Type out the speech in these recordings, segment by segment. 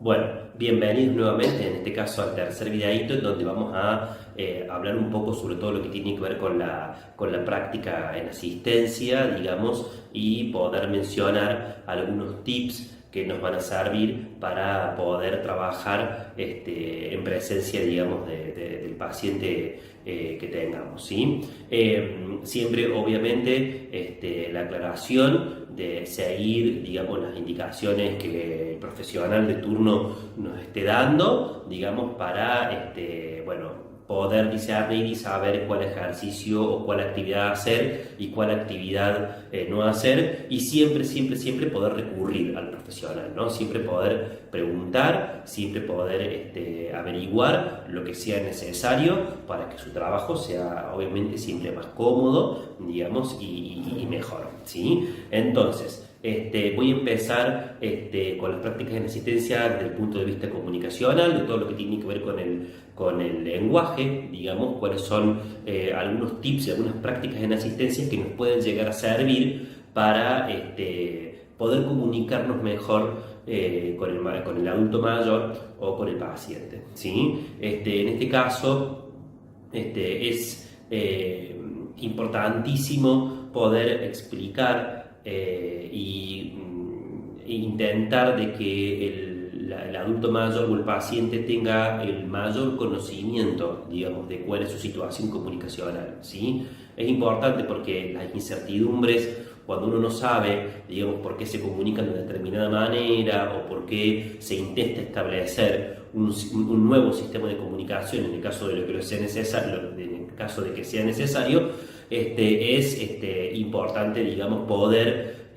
Bueno, bienvenidos nuevamente, en este caso al tercer videíto, en donde vamos a hablar un poco sobre todo lo que tiene que ver con la práctica en asistencia, digamos, y poder mencionar algunos tips que nos van a servir para poder trabajar en presencia, digamos, del paciente que tengamos, ¿sí? Siempre, obviamente, la aclaración de seguir, digamos, las indicaciones que el profesional de turno nos esté dando, digamos, para, bueno, poder discernir y saber cuál ejercicio o cuál actividad hacer y cuál actividad no hacer, y siempre, siempre, siempre poder recurrir al profesional, ¿no? Siempre poder preguntar, siempre poder averiguar lo que sea necesario para que su trabajo sea obviamente siempre más cómodo, digamos, y mejor, ¿sí? Entonces, voy a empezar con las prácticas en asistencia desde el punto de vista comunicacional, de todo lo que tiene que ver con el lenguaje, digamos, cuáles son algunos tips y algunas prácticas en asistencia que nos pueden llegar a servir para poder comunicarnos mejor con el adulto mayor o con el paciente, ¿sí? En este caso, es importantísimo poder explicar e intentar de que el adulto mayor o el paciente tenga el mayor conocimiento, digamos, de cuál es su situación comunicacional, ¿sí? Es importante porque las incertidumbres, cuando uno no sabe, digamos, por qué se comunican de determinada manera o por qué se intenta establecer un nuevo sistema de comunicación en el caso de lo que sea necesario, en el caso de que sea necesario, es importante, digamos, poder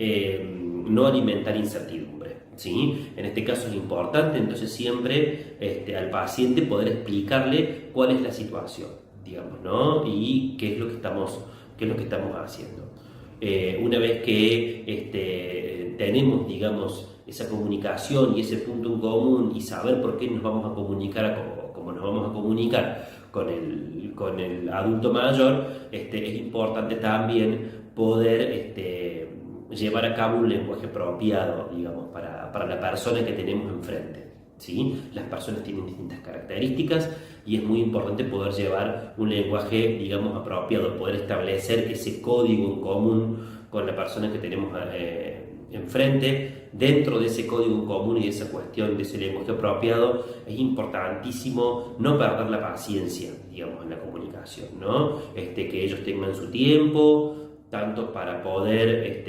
no alimentar incertidumbre, ¿sí? En este caso es importante, entonces, siempre al paciente poder explicarle cuál es la situación, digamos, ¿no? Y qué es lo que estamos haciendo. Una vez que tenemos, digamos, esa comunicación y ese punto en común y saber por qué nos vamos a comunicar como nos vamos a comunicar con el adulto mayor, es importante también poder llevar a cabo un lenguaje apropiado, digamos, para la persona que tenemos enfrente, ¿sí? Las personas tienen distintas características y es muy importante poder llevar un lenguaje, digamos, apropiado, poder establecer ese código en común con la persona que tenemos enfrente. Dentro de ese código en común y de esa cuestión de ese lenguaje apropiado, es importantísimo no perder la paciencia, digamos, en la comunicación, ¿no? Que ellos tengan su tiempo, tanto para poder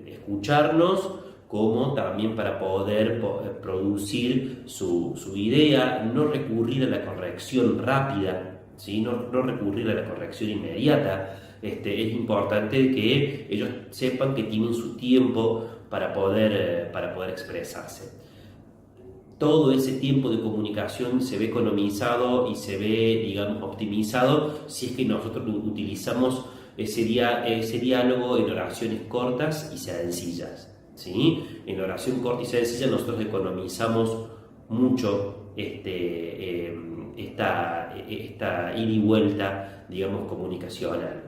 escucharnos, como también para poder producir su idea, no recurrir a la corrección rápida, ¿sí? No recurrir a la corrección inmediata. Es importante que ellos sepan que tienen su tiempo para poder expresarse. Todo ese tiempo de comunicación se ve economizado y se ve, digamos, optimizado si es que nosotros utilizamos ese diálogo en oraciones cortas y sencillas, ¿sí? En oración corta y sencilla nosotros economizamos mucho esta ida y vuelta, digamos, comunicacional.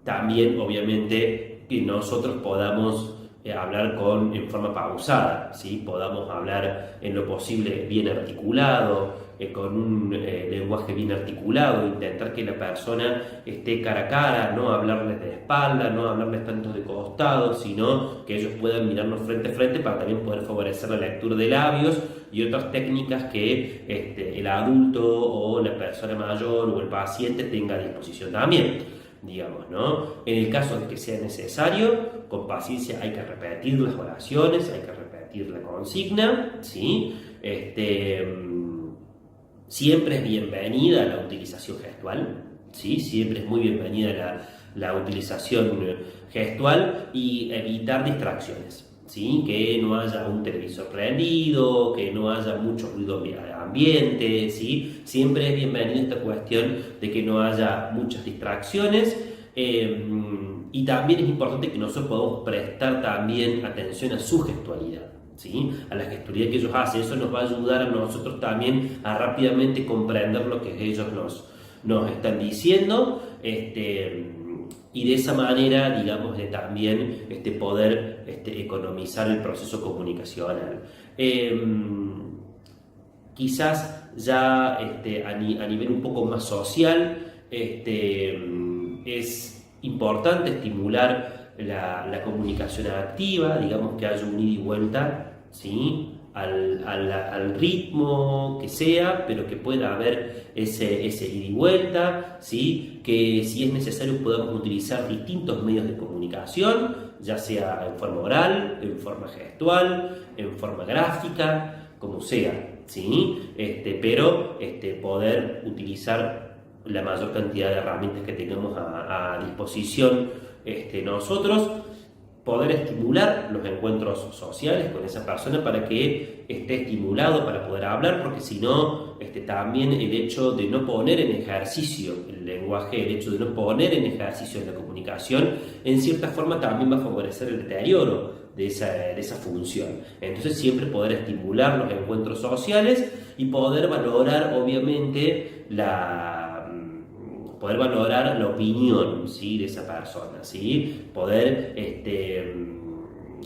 También, obviamente, que nosotros podamos hablar en forma pausada, ¿sí? Podamos hablar en lo posible bien articulado, con un lenguaje bien articulado, intentar que la persona esté cara a cara, no hablarles de espalda, no hablarles tanto de costado, sino que ellos puedan mirarnos frente a frente para también poder favorecer la lectura de labios y otras técnicas que el adulto o la persona mayor o el paciente tenga a disposición también, digamos, ¿no? En el caso de que sea necesario, con paciencia hay que repetir las oraciones, hay que repetir la consigna, ¿sí? Siempre es bienvenida la utilización gestual, ¿sí? Siempre es muy bienvenida la utilización gestual y evitar distracciones, ¿sí? Que no haya un televisor prendido, que no haya mucho ruido ambiente, ¿sí? Siempre es bienvenida esta cuestión de que no haya muchas distracciones. Y también es importante que nosotros podamos prestar también atención a su gestualidad, ¿sí? A la gestualidad que ellos hacen. Eso nos va a ayudar a nosotros también a rápidamente comprender lo que ellos nos están diciendo. y de esa manera, digamos, también poder economizar el proceso comunicacional. Quizás ya a nivel un poco más social, es importante estimular la comunicación activa, digamos que haya un ida y vuelta, ¿sí? Al ritmo que sea, pero que pueda haber ese ida y vuelta, ¿sí? Que si es necesario podamos utilizar distintos medios de comunicación, ya sea en forma oral, en forma gestual, en forma gráfica, como sea, ¿sí? Pero poder utilizar la mayor cantidad de herramientas que tengamos a disposición nosotros, poder estimular los encuentros sociales con esa persona para que esté estimulado para poder hablar, porque si no, también el hecho de no poner en ejercicio el lenguaje, el hecho de no poner en ejercicio la comunicación, en cierta forma también va a favorecer el deterioro de esa función. Entonces siempre poder estimular los encuentros sociales y poder valorar obviamente poder valorar la opinión, ¿sí? De esa persona, ¿sí? Poder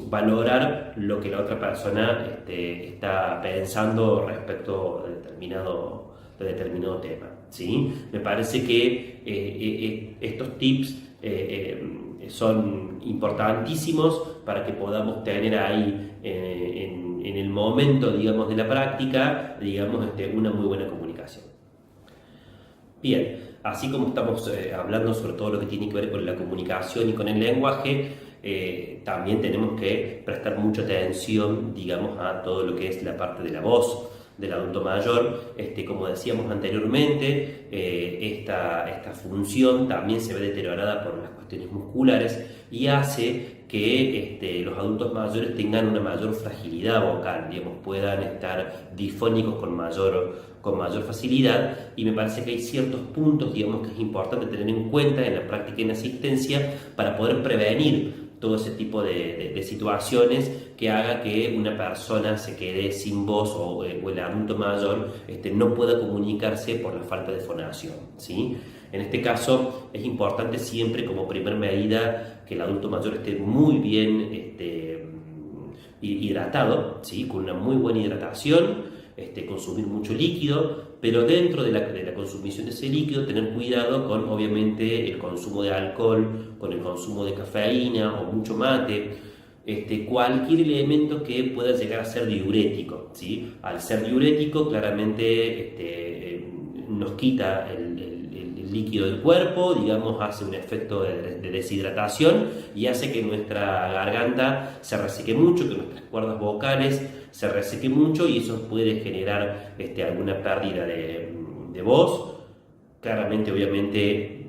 valorar lo que la otra persona está pensando respecto de determinado tema, ¿sí? Me parece que estos tips son importantísimos para que podamos tener ahí en el momento, digamos, de la práctica, digamos, una muy buena comunicación. Bien, así como estamos hablando sobre todo lo que tiene que ver con la comunicación y con el lenguaje, también tenemos que prestar mucha atención, digamos, a todo lo que es la parte de la voz del adulto mayor. Como decíamos anteriormente, esta función también se ve deteriorada por las cuestiones musculares y hace que los adultos mayores tengan una mayor fragilidad vocal, digamos, puedan estar difónicos con mayor facilidad, y me parece que hay ciertos puntos, digamos, que es importante tener en cuenta en la práctica y en la asistencia para poder prevenir todo ese tipo de situaciones que haga que una persona se quede sin voz o el adulto mayor no pueda comunicarse por la falta de fonación, ¿sí? En este caso es importante siempre como primer medida que el adulto mayor esté muy bien hidratado, ¿sí? Con una muy buena hidratación, consumir mucho líquido, pero dentro de la consumición de ese líquido tener cuidado con obviamente el consumo de alcohol, con el consumo de cafeína o mucho mate, cualquier elemento que pueda llegar a ser diurético, ¿sí? Al ser diurético claramente nos quita el líquido del cuerpo, digamos, hace un efecto de deshidratación y hace que nuestra garganta se reseque mucho, que nuestras cuerdas vocales se reseque mucho, y eso puede generar alguna pérdida de voz. Claramente, obviamente,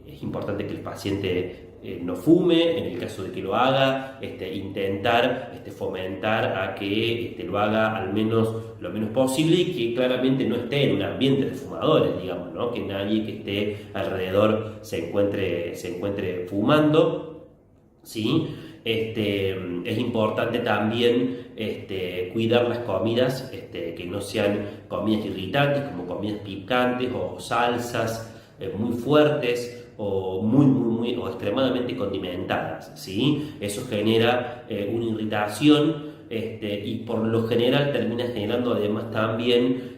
es importante que el paciente no fume. En el caso de que lo haga, intentar fomentar a que lo haga al menos lo menos posible, y que claramente no esté en un ambiente de fumadores, digamos, ¿no? Que nadie que esté alrededor se encuentre fumando, ¿sí? Es importante también cuidar las comidas, que no sean comidas irritantes, como comidas picantes o salsas muy fuertes, o muy o extremadamente condimentadas, ¿sí? Eso genera una irritación, y por lo general termina generando además también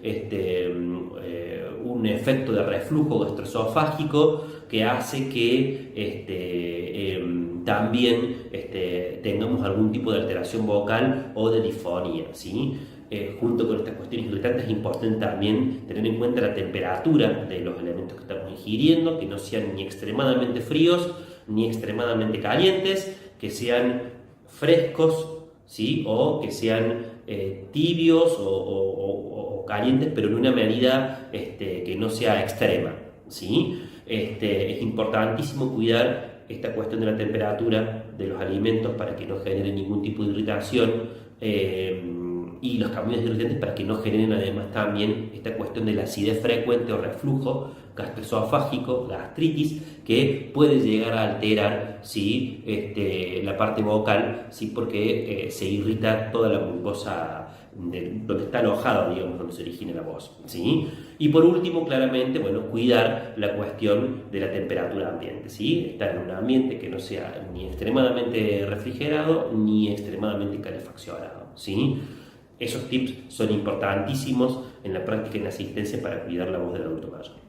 un efecto de reflujo gastroesofágico que hace que también tengamos algún tipo de alteración vocal o de disfonía, ¿sí? Junto con estas cuestiones irritantes es importante también tener en cuenta la temperatura de los elementos que estamos ingiriendo, que no sean ni extremadamente fríos ni extremadamente calientes, que sean frescos, ¿sí? O que sean tibios o calientes, pero en una medida que no sea extrema, ¿sí? Es importantísimo cuidar esta cuestión de la temperatura de los alimentos para que no genere ningún tipo de irritación, y los cambios irritantes para que no generen además también esta cuestión de la acidez frecuente o reflujo gastroesofágico, gastritis, que puede llegar a alterar, ¿sí? La parte vocal, ¿sí? Porque se irrita toda la mucosa donde está alojado, digamos, donde se origina la voz, ¿sí? Y por último, claramente, bueno, cuidar la cuestión de la temperatura ambiente, ¿sí? Estar en un ambiente que no sea ni extremadamente refrigerado ni extremadamente calefaccionado, ¿sí? Esos tips son importantísimos en la práctica en asistencia para cuidar la voz del adulto mayor.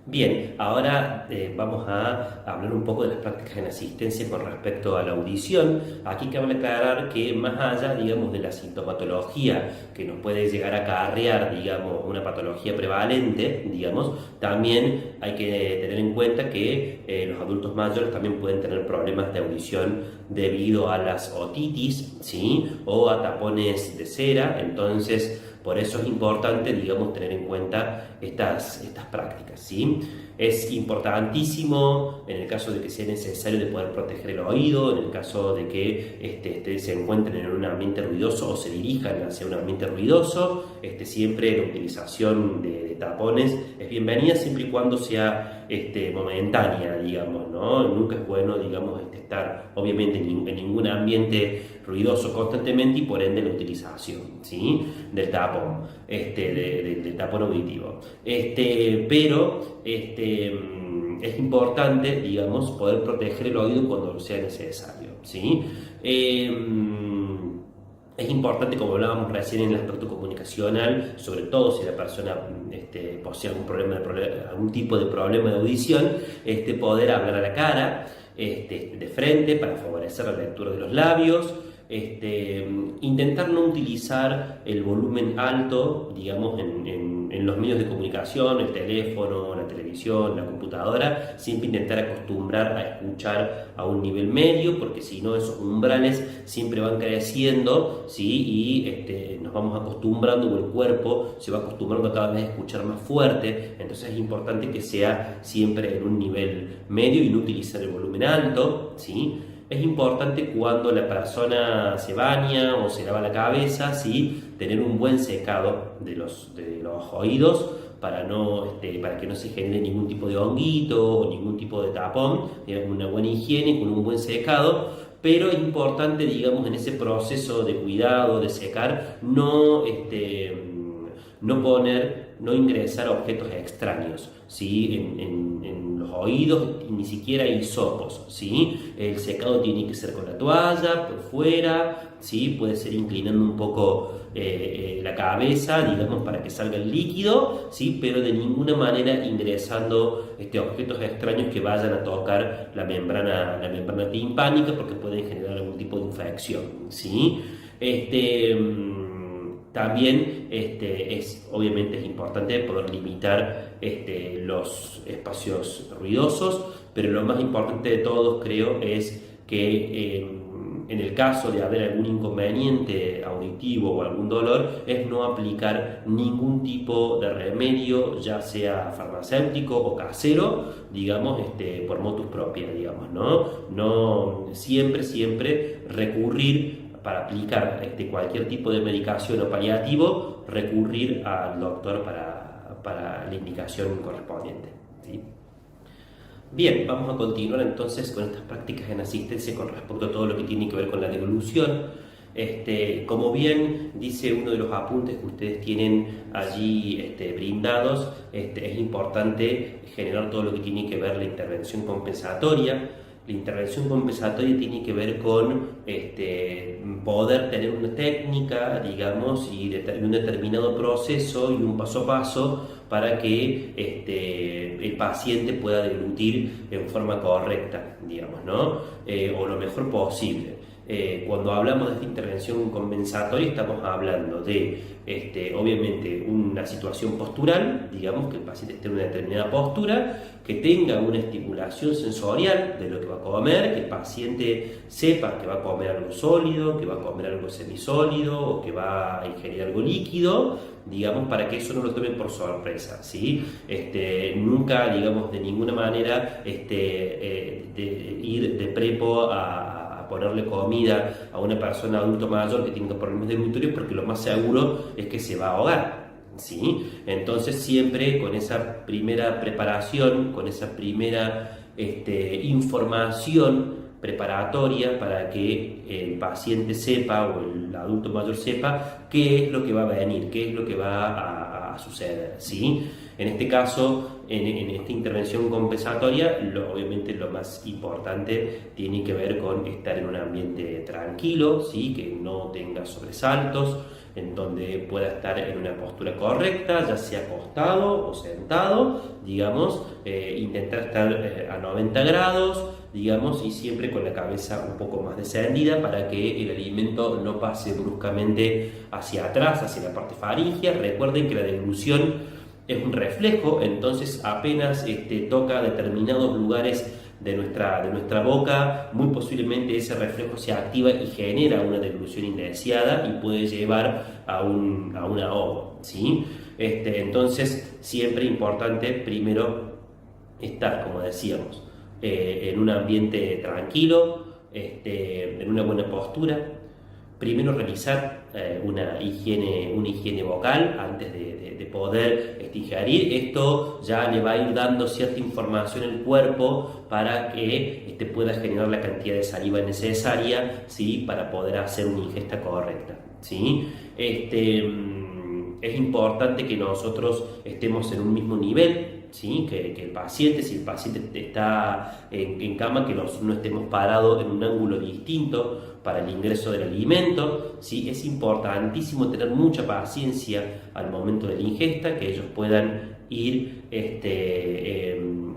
Bien, ahora vamos a hablar un poco de las prácticas en asistencia con respecto a la audición. Aquí cabe aclarar que más allá, digamos, de la sintomatología que nos puede llegar a acarrear, digamos, una patología prevalente, digamos, también hay que tener en cuenta que los adultos mayores también pueden tener problemas de audición debido a las otitis, ¿sí? O a tapones de cera. Entonces, por eso es importante, digamos, tener en cuenta estas prácticas, ¿sí? Es importantísimo, en el caso de que sea necesario, de poder proteger el oído, en el caso de que se encuentren en un ambiente ruidoso o se dirijan hacia un ambiente ruidoso, siempre la utilización de tapones es bienvenida siempre y cuando sea momentánea, digamos, ¿no? Nunca es bueno, digamos, estar obviamente en ningún ambiente ruidoso constantemente y por ende la utilización, ¿sí? Del tapón, del tapón auditivo. Pero es importante, digamos, poder proteger el oído cuando sea necesario, ¿sí? Es importante, como hablábamos recién en el aspecto comunicacional, sobre todo si la persona posee algún tipo de problema de audición, poder hablar a la cara, de frente para favorecer la lectura de los labios, intentar no utilizar el volumen alto, digamos, en los medios de comunicación, el teléfono, la televisión, la computadora, siempre intentar acostumbrar a escuchar a un nivel medio, porque si no esos umbrales siempre van creciendo, ¿sí? Y nos vamos acostumbrando, o el cuerpo se va acostumbrando cada vez a escuchar más fuerte. Entonces es importante que sea siempre en un nivel medio y no utilizar el volumen alto, ¿sí? Es importante cuando la persona se baña o se lava la cabeza, ¿sí? Tener un buen secado de los oídos para que no se genere ningún tipo de honguito o ningún tipo de tapón, digamos, una buena higiene con un buen secado. Pero es importante, digamos, en ese proceso de cuidado, de secar, no ingresar objetos extraños, ¿sí? en los oídos, ni siquiera hisopos, ¿sí? El secado tiene que ser con la toalla, por fuera, ¿sí? Puede ser inclinando un poco la cabeza, digamos, para que salga el líquido, ¿sí? Pero de ninguna manera ingresando objetos extraños que vayan a tocar la membrana timpánica, porque pueden generar algún tipo de infección, ¿sí? También obviamente es importante poder limitar los espacios ruidosos, pero lo más importante de todos, creo, es que en el caso de haber algún inconveniente auditivo o algún dolor, es no aplicar ningún tipo de remedio, ya sea farmacéutico o casero, digamos, por motus propia, digamos, no siempre recurrir para aplicar cualquier tipo de medicación o paliativo, recurrir al doctor para la indicación correspondiente, ¿sí? Bien, vamos a continuar entonces con estas prácticas en asistencia con respecto a todo lo que tiene que ver con la devolución. Como bien dice uno de los apuntes que ustedes tienen allí brindados, es importante generar todo lo que tiene que ver la intervención compensatoria. La intervención compensatoria tiene que ver con poder tener una técnica, digamos, y un determinado proceso y un paso a paso para que el paciente pueda deglutir en forma correcta, digamos, o lo mejor posible. Cuando hablamos de esta intervención compensatoria estamos hablando de, obviamente, una situación postural, digamos que el paciente esté en una determinada postura, que tenga una estimulación sensorial de lo que va a comer, que el paciente sepa que va a comer algo sólido, que va a comer algo semisólido o que va a ingerir algo líquido, digamos, para que eso no lo tome por sorpresa, ¿sí? Nunca, digamos, de ninguna manera ir de prepo a ponerle comida a una persona adulto mayor que tenga problemas deglutitorios, porque lo más seguro es que se va a ahogar, ¿sí? Entonces siempre con esa primera preparación, con esa primera información preparatoria para que el paciente sepa o el adulto mayor sepa qué es lo que va a venir, qué es lo que va a suceder, ¿sí? En este caso, en esta intervención compensatoria, obviamente lo más importante tiene que ver con estar en un ambiente tranquilo, ¿sí? Que no tenga sobresaltos, en donde pueda estar en una postura correcta, ya sea acostado o sentado, digamos, intentar estar a 90 grados, digamos, y siempre con la cabeza un poco más descendida para que el alimento no pase bruscamente hacia atrás, hacia la parte faríngea. Recuerden que la deglución es un reflejo, entonces apenas toca determinados lugares de nuestra boca, muy posiblemente ese reflejo se activa y genera una deglución indeseada y puede llevar a un ahogo, ¿sí? Entonces, siempre importante primero estar, como decíamos, en un ambiente tranquilo, en una buena postura. Primero realizar una higiene vocal antes de poder ingerir. Esto ya le va a ir dando cierta información al cuerpo para que pueda generar la cantidad de saliva necesaria, ¿sí? Para poder hacer una ingesta correcta, ¿sí? Es importante que nosotros estemos en un mismo nivel, ¿sí? Que el paciente, si el paciente está en cama, que no estemos parados en un ángulo distinto para el ingreso del alimento, ¿sí? Es importantísimo tener mucha paciencia al momento de la ingesta, que ellos puedan ir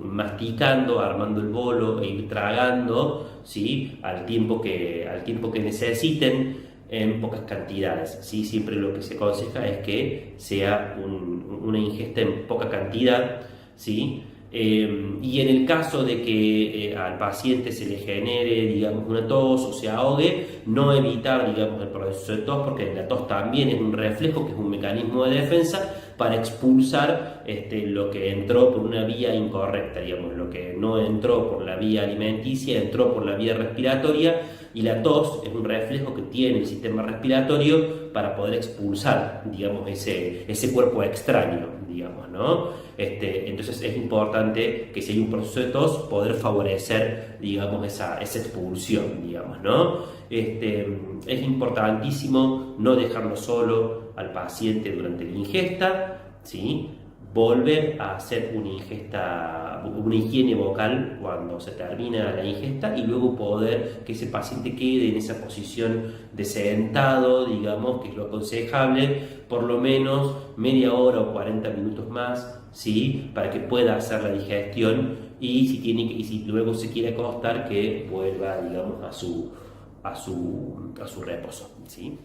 masticando, armando el bolo e ir tragando, ¿sí? al tiempo que necesiten, en pocas cantidades, ¿sí? Siempre lo que se aconseja es que sea una ingesta en poca cantidad, ¿sí? Y en el caso de que al paciente se le genere, digamos, una tos o se ahogue, no evitar, digamos, el proceso de tos, porque la tos también es un reflejo, que es un mecanismo de defensa para expulsar lo que entró por una vía incorrecta, digamos, lo que no entró por la vía alimenticia, entró por la vía respiratoria, y la tos es un reflejo que tiene el sistema respiratorio para poder expulsar, digamos, ese cuerpo extraño, digamos, ¿no? Entonces es importante que si hay un proceso de tos, poder favorecer, digamos, esa expulsión, digamos, ¿no? Es importantísimo no dejarlo solo al paciente durante la ingesta, ¿sí? Volver a hacer una higiene vocal cuando se termina la ingesta, y luego poder que ese paciente quede en esa posición de sentado, digamos, que es lo aconsejable, por lo menos media hora o 40 minutos más, ¿sí? Para que pueda hacer la digestión, y si luego se quiere acostar, que vuelva, digamos, a su reposo, ¿sí?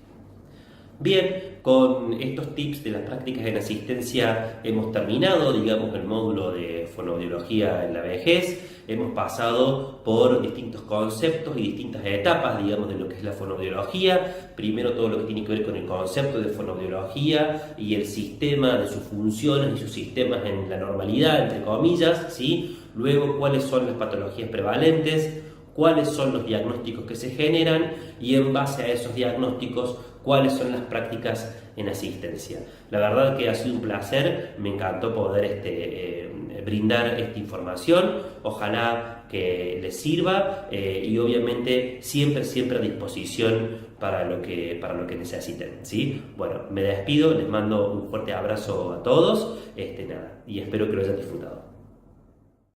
Bien, con estos tips de las prácticas en asistencia hemos terminado, digamos, el módulo de fonoaudiología en la vejez. Hemos pasado por distintos conceptos y distintas etapas, digamos, de lo que es la fonoaudiología. Primero, todo lo que tiene que ver con el concepto de fonoaudiología y el sistema de sus funciones y sus sistemas en la normalidad, entre comillas, ¿sí? Luego, cuáles son las patologías prevalentes, cuáles son los diagnósticos que se generan, y en base a esos diagnósticos, cuáles son las prácticas en asistencia. La verdad que ha sido un placer, me encantó poder brindar esta información. Ojalá que les sirva, y obviamente siempre a disposición para lo que necesiten, ¿sí? Bueno, me despido, les mando un fuerte abrazo a todos, y espero que lo hayan disfrutado.